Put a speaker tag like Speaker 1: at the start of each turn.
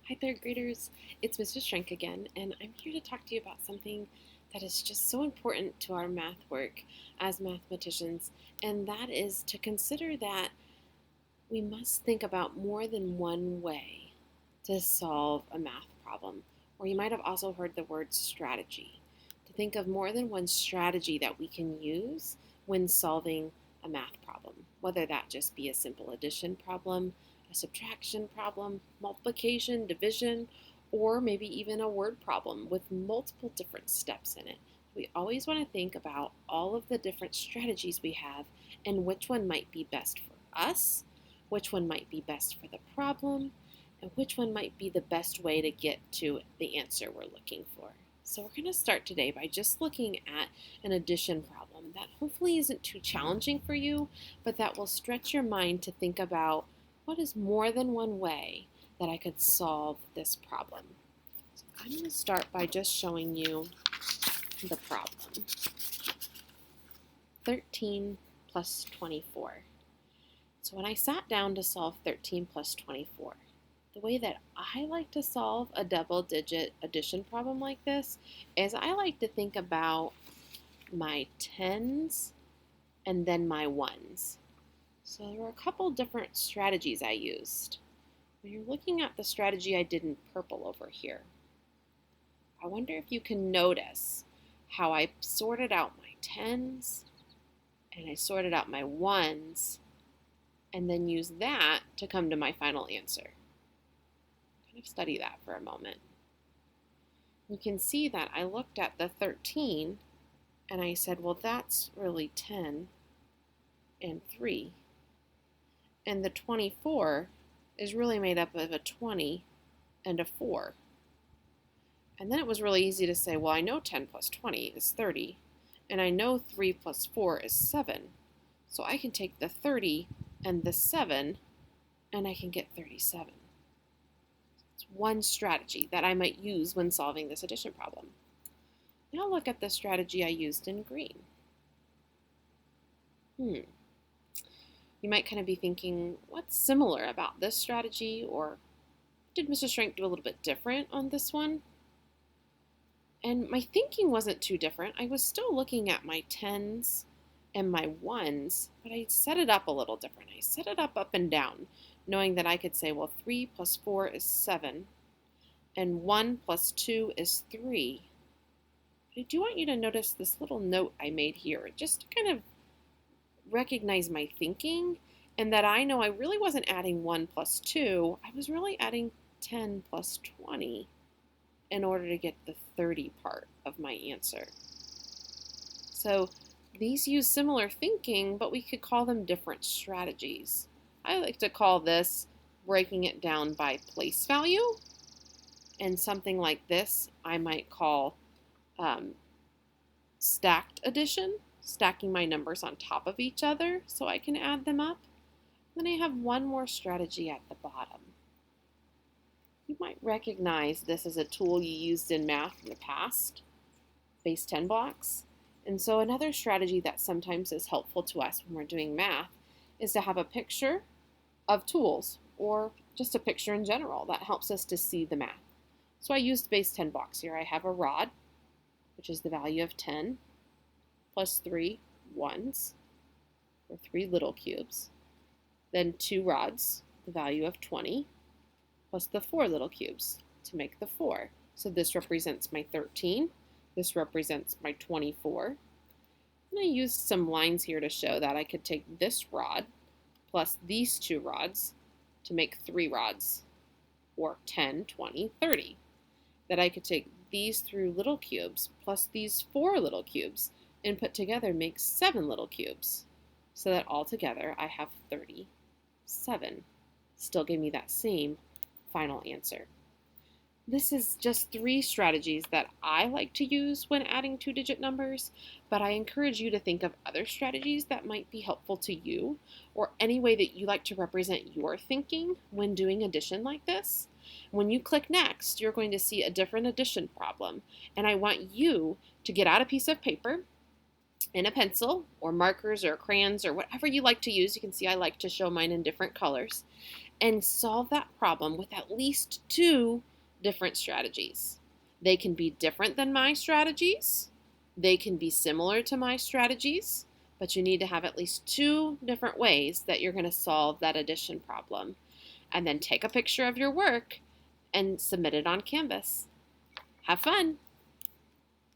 Speaker 1: Hi, third graders. It's Mrs. Shrink again, and I'm here to talk to you about something that is just so important to our math work as mathematicians, and that is to consider that we must think about more than one way to solve a math problem. Or you might have also heard the word strategy, to think of more than one strategy that we can use when solving a math problem, whether that just be a simple addition problem, a subtraction problem, multiplication, division, or maybe even a word problem with multiple different steps in it. We always want to think about all of the different strategies we have and which one might be best for us, which one might be best for the problem, and which one might be the best way to get to the answer we're looking for. So we're going to start today by just looking at an addition problem that hopefully isn't too challenging for you, but that will stretch your mind to think about what is more than one way that I could solve this problem. So I'm going to start by just showing you the problem. 13 plus 24. So when I sat down to solve 13 plus 24, the way that I like to solve a double-digit addition problem like this is I like to think about my tens and then my ones. So there were a couple different strategies I used. When you're looking at the strategy I did in purple over here, I wonder if you can notice how I sorted out my tens and I sorted out my ones and then used that to come to my final answer. Kind of study that for a moment. You can see that I looked at the 13 and I said, well, that's really 10 and 3. And the 24 is really made up of a 20 and a 4. And then it was really easy to say, well, I know 10 plus 20 is 30, and I know 3 plus 4 is 7. So I can take the 30 and the 7, and I can get 37. It's one strategy that I might use when solving this addition problem. Now look at the strategy I used in green. You might kind of be thinking, what's similar about this strategy, or did Mr. Shrink do a little bit different on this one? And my thinking wasn't too different. I was still looking at my tens and my ones, but I set it up a little different. I set it up and down, knowing that I could say, well, 3 plus 4 is 7, and 1 plus 2 is 3. But I do want you to notice this little note I made here, just to kind of recognize my thinking, and that I know I really wasn't adding 1 plus 2, I was really adding 10 plus 20 in order to get the 30 part of my answer. So these use similar thinking, but we could call them different strategies. I like to call this breaking it down by place value, and something like this I might call stacked addition, stacking my numbers on top of each other so I can add them up. Then I have one more strategy at the bottom. You might recognize this as a tool you used in math in the past, base 10 blocks. And so another strategy that sometimes is helpful to us when we're doing math is to have a picture of tools, or just a picture in general that helps us to see the math. So I used base 10 blocks here. I have a rod, which is the value of 10, plus 3 ones, or 3 little cubes. Then 2 rods, the value of 20, plus the 4 little cubes to make the 4. So this represents my 13. This represents my 24. And I used some lines here to show that I could take this rod plus these 2 rods to make 3 rods, or 10, 20, 30. That I could take these 3 little cubes plus these 4 little cubes and put together makes 7 little cubes. So that altogether I have 37. Still give me that same final answer. This is just 3 strategies that I like to use when adding 2-digit numbers, but I encourage you to think of other strategies that might be helpful to you, or any way that you like to represent your thinking when doing addition like this. When you click next, you're going to see a different addition problem, and I want you to get out a piece of paper and a pencil, or markers or crayons, or whatever you like to use. You can see I like to show mine in different colors. and solve that problem with at least 2 different strategies. They can be different than my strategies. They can be similar to my strategies, but you need to have at least 2 different ways that you're going to solve that addition problem. And then take a picture of your work and submit it on Canvas. Have fun!